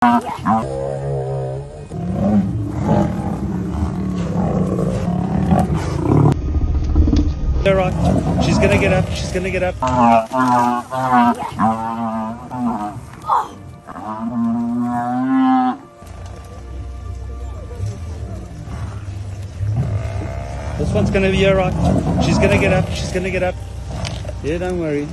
All right. She's gonna get up. She's gonna get up. This one's gonna be all right. She's gonna get up. She's gonna get up. Yeah, don't worry.